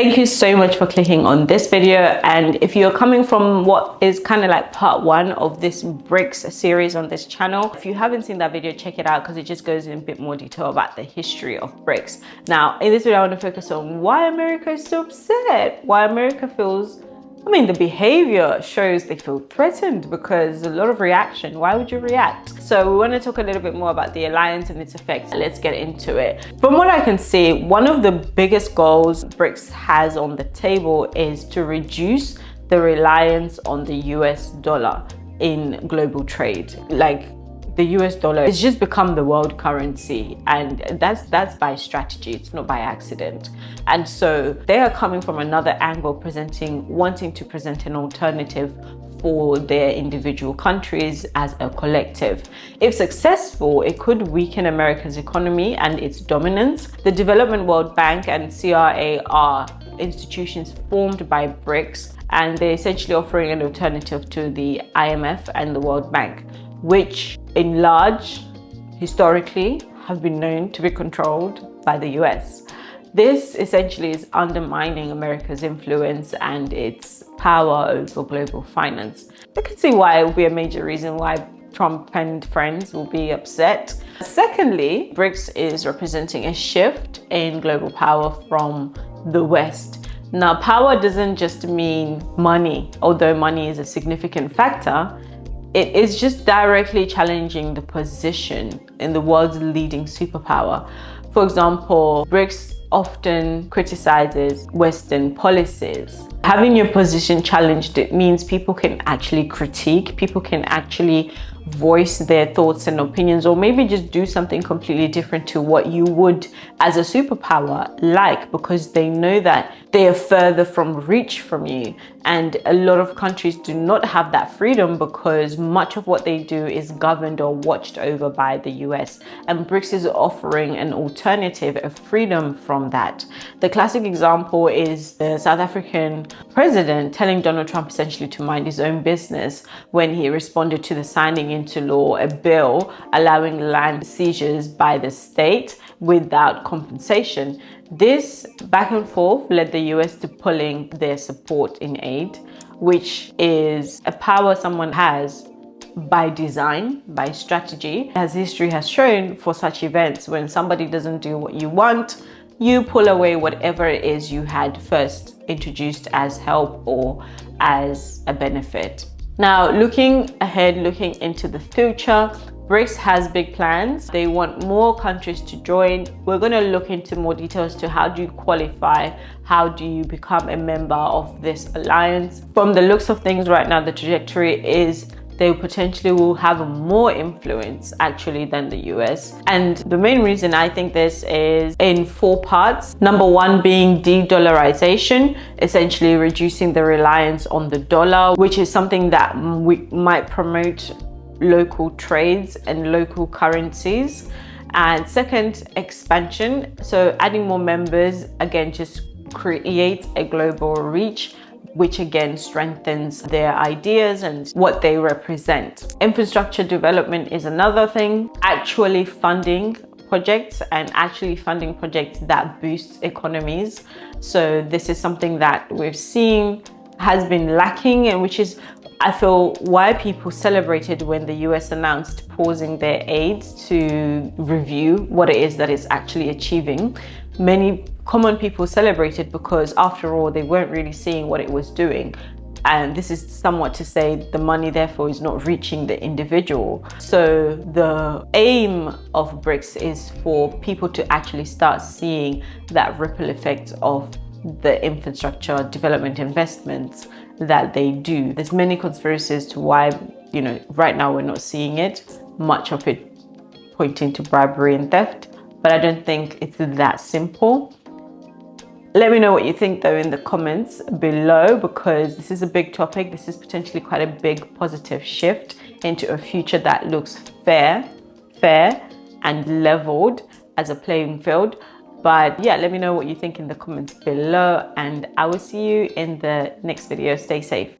Thank you so much for clicking on this video. And if you're coming from what is kind of like part one of this BRICS series on this channel, if you haven't seen that video, check it out because it just goes in a bit more detail about the history of BRICS. Now, in this video, I want to focus on why America is so upset, why America feels, the behavior shows they feel threatened because a lot of reaction. Why would you react? So we want to talk a little bit more about the alliance and its effects. Let's get into it. From what I can see, one of the biggest goals BRICS has on the table is to reduce the reliance on the US dollar in global trade. The US dollar has just become the world currency, and that's by strategy. It's not by accident. And so they are coming from another angle, wanting to present an alternative for their individual countries as a collective. If successful, it could weaken America's economy and its dominance. The Development World Bank and CRA are institutions formed by BRICS, and they're essentially offering an alternative to the IMF and the World Bank, which in large, historically, have been known to be controlled by the US. This essentially is undermining America's influence and its power over global finance. I can see why it would be a major reason why Trump and friends will be upset. Secondly, BRICS is representing a shift in global power from the West. Now, power doesn't just mean money, although money is a significant factor. It is just directly challenging the position in the world's leading superpower. For example, BRICS often criticizes Western policies. Having your position challenged, it means people can actually critique, people can actually voice their thoughts and opinions, or maybe just do something completely different to what you would as a superpower like, because they know that they are further from reach from you. And a lot of countries do not have that freedom because much of what they do is governed or watched over by the US. And BRICS is offering an alternative, a freedom from that. The classic example is the South African president telling Donald Trump essentially to mind his own business when he responded to the signing into law a bill allowing land seizures by the state without compensation. This back and forth led the US to pulling their support in aid, which is a power someone has by design, by strategy. As history has shown, for such events, when somebody doesn't do what you want, you pull away whatever it is you had first introduced as help or as a benefit. Now, looking ahead, looking into the future, BRICS has big plans. They want more countries to join. We're going to look into more details to how do you qualify, how do you become a member of this alliance. From the looks of things right now, the trajectory is they potentially will have more influence actually than the US. And the main reason I think this is in 4 parts. Number 1 being de-dollarization, essentially reducing the reliance on the dollar, which is something that we might promote local trades and local currencies. And second, expansion. So adding more members, again, just create a global reach, which again strengthens their ideas and what they represent. Infrastructure development is another thing. Actually funding projects that boost economies. So this is something that we've seen has been lacking, and which is, I feel, why people celebrated when the US announced pausing their aid to review what it is that it's actually achieving. Many common people celebrated because, after all, they weren't really seeing what it was doing. And this is somewhat to say the money, therefore, is not reaching the individual. So the aim of BRICS is for people to actually start seeing that ripple effect of the infrastructure development investments that they do. There's many conspiracies to why, right now we're not seeing it, much of it pointing to bribery and theft, but I don't think it's that simple. Let me know what you think though in the comments below, because this is a big topic. This is potentially quite a big positive shift into a future that looks fair and leveled as a playing field. But yeah, let me know what you think in the comments below, and I will see you in the next video. Stay safe.